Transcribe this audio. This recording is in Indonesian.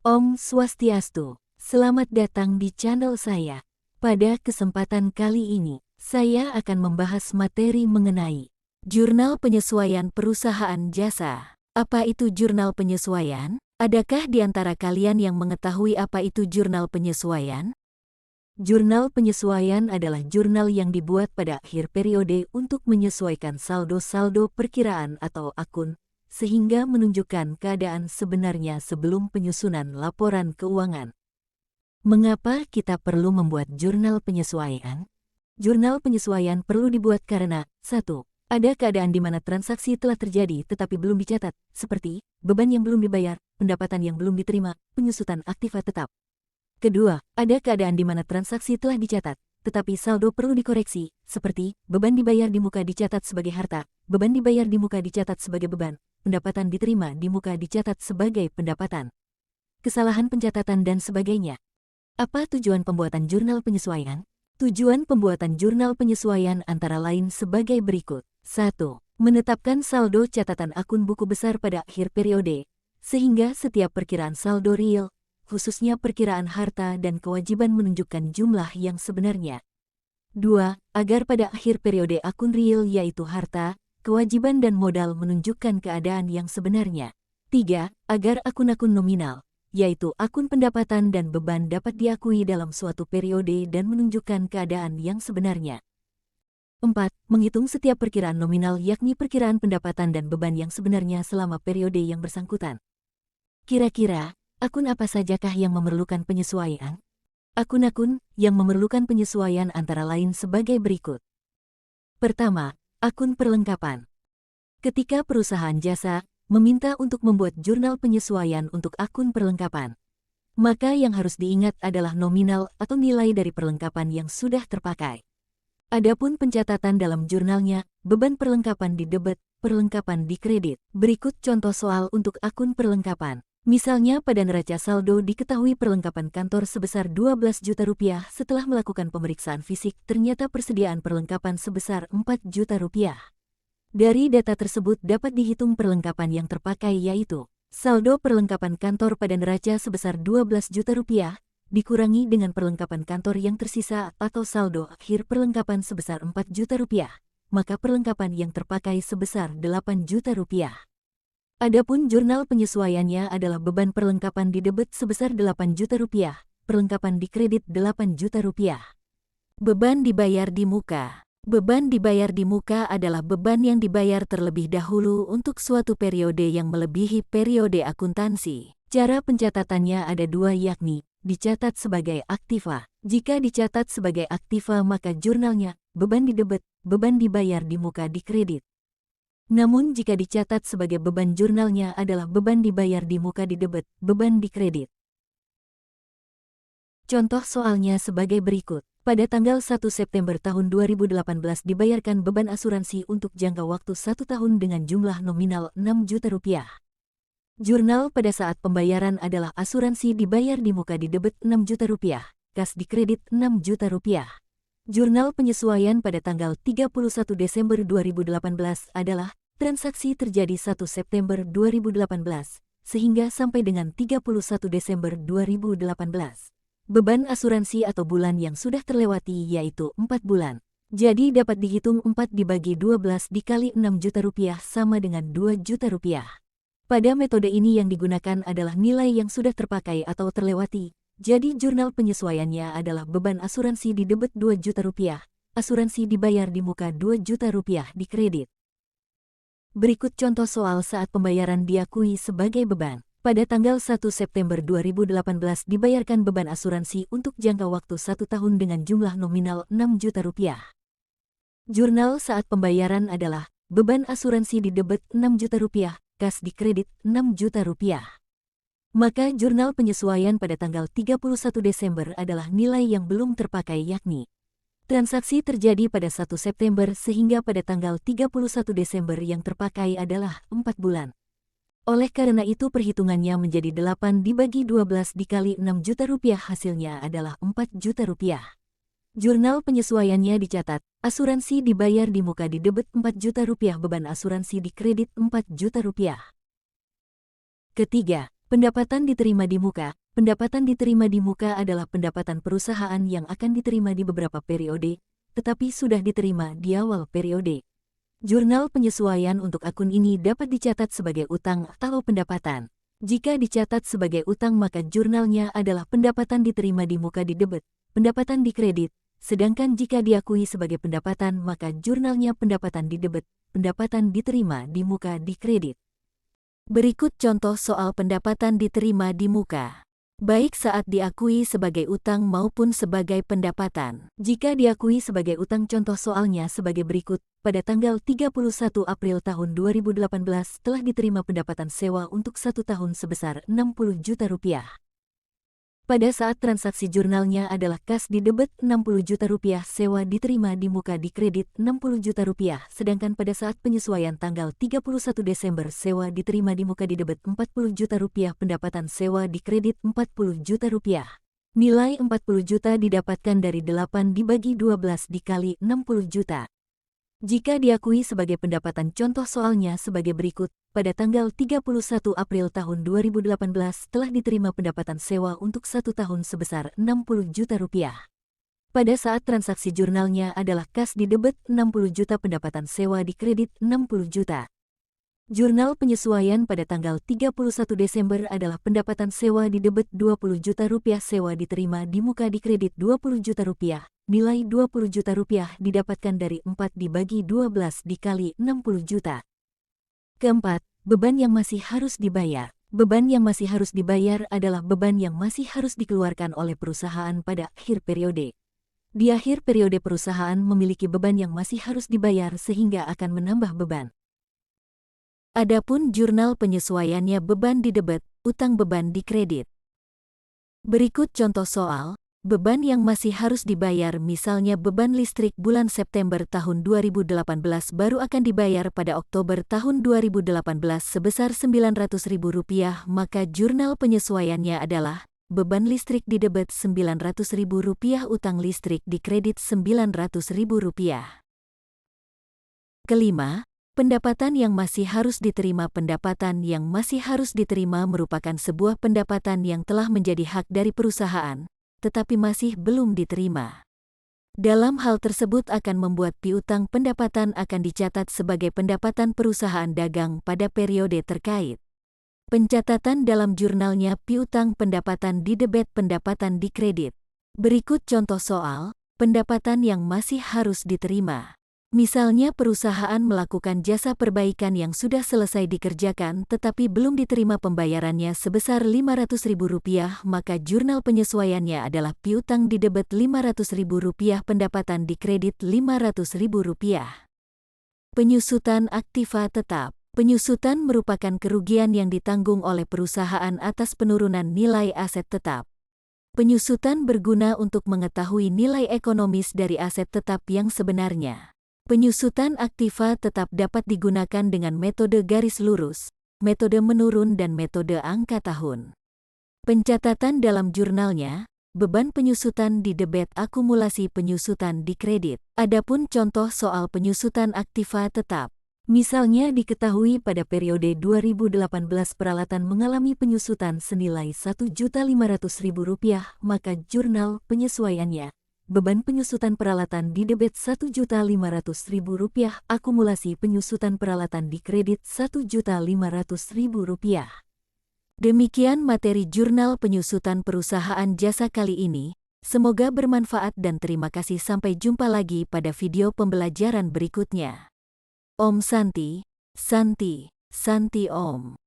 Om Swastiastu, selamat datang di channel saya. Pada kesempatan kali ini, saya akan membahas materi mengenai Jurnal Penyesuaian Perusahaan Jasa. Apa itu jurnal penyesuaian? Adakah di antara kalian yang mengetahui apa itu jurnal penyesuaian? Jurnal penyesuaian adalah jurnal yang dibuat pada akhir periode untuk menyesuaikan saldo-saldo perkiraan atau akun, sehingga menunjukkan keadaan sebenarnya sebelum penyusunan laporan keuangan. Mengapa kita perlu membuat jurnal penyesuaian? Jurnal penyesuaian perlu dibuat karena 1. Ada keadaan di mana transaksi telah terjadi tetapi belum dicatat, seperti beban yang belum dibayar, pendapatan yang belum diterima, penyusutan aktiva tetap. Kedua, ada keadaan di mana transaksi telah dicatat, tetapi saldo perlu dikoreksi, seperti beban dibayar di muka dicatat sebagai harta, beban dibayar di muka dicatat sebagai beban, pendapatan diterima di muka dicatat sebagai pendapatan, kesalahan pencatatan dan sebagainya. Apa tujuan pembuatan jurnal penyesuaian? Tujuan pembuatan jurnal penyesuaian antara lain sebagai berikut. 1. Menetapkan saldo catatan akun buku besar pada akhir periode, sehingga setiap perkiraan saldo real, khususnya perkiraan harta dan kewajiban menunjukkan jumlah yang sebenarnya. 2. Agar pada akhir periode akun real yaitu harta, kewajiban dan modal menunjukkan keadaan yang sebenarnya. 3. Agar akun-akun nominal, yaitu akun pendapatan dan beban dapat diakui dalam suatu periode dan menunjukkan keadaan yang sebenarnya. 4. Menghitung setiap perkiraan nominal yakni perkiraan pendapatan dan beban yang sebenarnya selama periode yang bersangkutan. Kira-kira, akun apa sajakah yang memerlukan penyesuaian? Akun-akun yang memerlukan penyesuaian antara lain sebagai berikut. Pertama, akun perlengkapan. Ketika perusahaan jasa meminta untuk membuat jurnal penyesuaian untuk akun perlengkapan, maka yang harus diingat adalah nominal atau nilai dari perlengkapan yang sudah terpakai. Adapun pencatatan dalam jurnalnya, beban perlengkapan di debit, perlengkapan di kredit. Berikut contoh soal untuk akun perlengkapan. Misalnya pada neraca saldo diketahui perlengkapan kantor sebesar 12 juta rupiah setelah melakukan pemeriksaan fisik ternyata persediaan perlengkapan sebesar 4 juta rupiah. Dari data tersebut dapat dihitung perlengkapan yang terpakai yaitu saldo perlengkapan kantor pada neraca sebesar 12 juta rupiah dikurangi dengan perlengkapan kantor yang tersisa atau saldo akhir perlengkapan sebesar 4 juta rupiah, maka perlengkapan yang terpakai sebesar 8 juta rupiah. Adapun jurnal penyesuaiannya adalah beban perlengkapan di debit sebesar 8 juta rupiah, perlengkapan di kredit 8 juta rupiah. Beban dibayar di muka. Beban dibayar di muka adalah beban yang dibayar terlebih dahulu untuk suatu periode yang melebihi periode akuntansi. Cara pencatatannya ada dua yakni, dicatat sebagai aktiva. Jika dicatat sebagai aktiva maka jurnalnya, beban di debit, beban dibayar di muka di kredit. Namun jika dicatat sebagai beban jurnalnya adalah beban dibayar di muka di debit, beban di kredit. Contoh soalnya sebagai berikut. Pada tanggal 1 September tahun 2018 dibayarkan beban asuransi untuk jangka waktu 1 tahun dengan jumlah nominal 6 juta rupiah. Jurnal pada saat pembayaran adalah asuransi dibayar di muka di debit 6 juta rupiah, kas di kredit 6 juta rupiah. Jurnal penyesuaian pada tanggal 31 Desember 2018 adalah transaksi terjadi 1 September 2018, sehingga sampai dengan 31 Desember 2018. Beban asuransi atau bulan yang sudah terlewati yaitu 4 bulan. Jadi dapat dihitung 4 dibagi 12 dikali 6 juta rupiah sama dengan 2 juta rupiah. Pada metode ini yang digunakan adalah nilai yang sudah terpakai atau terlewati. Jadi jurnal penyesuaiannya adalah beban asuransi di debit 2 juta rupiah, asuransi dibayar di muka 2 juta rupiah di kredit. Berikut contoh soal saat pembayaran diakui sebagai beban. Pada tanggal 1 September 2018 dibayarkan beban asuransi untuk jangka waktu 1 tahun dengan jumlah nominal 6 juta rupiah. Jurnal saat pembayaran adalah beban asuransi di debit 6 juta rupiah, kas di kredit 6 juta rupiah. Maka jurnal penyesuaian pada tanggal 31 Desember adalah nilai yang belum terpakai yakni transaksi terjadi pada 1 September sehingga pada tanggal 31 Desember yang terpakai adalah 4 bulan. Oleh karena itu perhitungannya menjadi 8 dibagi 12 dikali 6 juta rupiah hasilnya adalah 4 juta rupiah. Jurnal penyesuaiannya dicatat, asuransi dibayar di muka di debit 4 juta rupiah, beban asuransi di kredit 4 juta rupiah. Ketiga, Pendapatan diterima di muka. Pendapatan diterima di muka adalah pendapatan perusahaan yang akan diterima di beberapa periode, tetapi sudah diterima di awal periode. Jurnal penyesuaian untuk akun ini dapat dicatat sebagai utang atau pendapatan. Jika dicatat sebagai utang maka jurnalnya adalah pendapatan diterima di muka di debit, pendapatan di kredit, sedangkan jika diakui sebagai pendapatan maka jurnalnya pendapatan di debit, pendapatan diterima di muka di kredit. Berikut contoh soal pendapatan diterima di muka. Baik saat diakui sebagai utang maupun sebagai pendapatan. Jika diakui sebagai utang contoh soalnya sebagai berikut. Pada tanggal 31 April tahun 2018 telah diterima pendapatan sewa untuk 1 tahun sebesar 60 juta rupiah. Pada saat transaksi jurnalnya adalah kas di debit 60 juta rupiah, sewa diterima di muka di kredit 60 juta rupiah, sedangkan pada saat penyesuaian tanggal 31 Desember sewa diterima di muka di debit 40 juta rupiah, pendapatan sewa di kredit 40 juta rupiah. Nilai 40 juta didapatkan dari 8 dibagi 12 dikali 60 juta. Jika diakui sebagai pendapatan contoh soalnya sebagai berikut, pada tanggal 31 April tahun 2018 telah diterima pendapatan sewa untuk 1 tahun sebesar 60 juta rupiah. Pada saat transaksi jurnalnya adalah kas di debit 60 juta, pendapatan sewa di kredit 60 juta. Jurnal penyesuaian pada tanggal 31 Desember adalah pendapatan sewa di debit 20 juta rupiah, sewa diterima di muka di kredit 20 juta rupiah. Nilai 20 juta rupiah didapatkan dari 4 dibagi 12 dikali 60 juta. Keempat, beban yang masih harus dibayar. Beban yang masih harus dibayar adalah beban yang masih harus dikeluarkan oleh perusahaan pada akhir periode. Di akhir periode perusahaan memiliki beban yang masih harus dibayar sehingga akan menambah beban. Adapun jurnal penyesuaiannya beban di debit, utang beban di kredit. Berikut contoh soal. Beban yang masih harus dibayar, misalnya beban listrik bulan September tahun 2018 baru akan dibayar pada Oktober tahun 2018 sebesar Rp900.000, maka jurnal penyesuaiannya adalah beban listrik di debit Rp900.000, utang listrik di kredit Rp900.000. Kelima, pendapatan yang masih harus diterima. Pendapatan yang masih harus diterima merupakan sebuah pendapatan yang telah menjadi hak dari perusahaan, tetapi masih belum diterima. Dalam hal tersebut akan membuat piutang pendapatan akan dicatat sebagai pendapatan perusahaan dagang pada periode terkait. Pencatatan dalam jurnalnya piutang pendapatan di debit, pendapatan di kredit. Berikut contoh soal pendapatan yang masih harus diterima. Misalnya perusahaan melakukan jasa perbaikan yang sudah selesai dikerjakan tetapi belum diterima pembayarannya sebesar Rp500.000, maka jurnal penyesuaiannya adalah piutang di debit Rp500.000, pendapatan di kredit Rp500.000. Penyusutan aktiva tetap. Penyusutan merupakan kerugian yang ditanggung oleh perusahaan atas penurunan nilai aset tetap. Penyusutan berguna untuk mengetahui nilai ekonomis dari aset tetap yang sebenarnya. Penyusutan aktiva tetap dapat digunakan dengan metode garis lurus, metode menurun dan metode angka tahun. Pencatatan dalam jurnalnya, beban penyusutan di debit, akumulasi penyusutan di kredit. Adapun contoh soal penyusutan aktiva tetap. Misalnya diketahui pada periode 2018 peralatan mengalami penyusutan senilai Rp1.500.000, maka jurnal penyesuaiannya. Beban penyusutan peralatan di debit Rp1.500.000, akumulasi penyusutan peralatan di kredit Rp1.500.000. Demikian materi jurnal penyusutan perusahaan jasa kali ini. Semoga bermanfaat dan terima kasih, sampai jumpa lagi pada video pembelajaran berikutnya. Om Santi, Santi, Santi Om.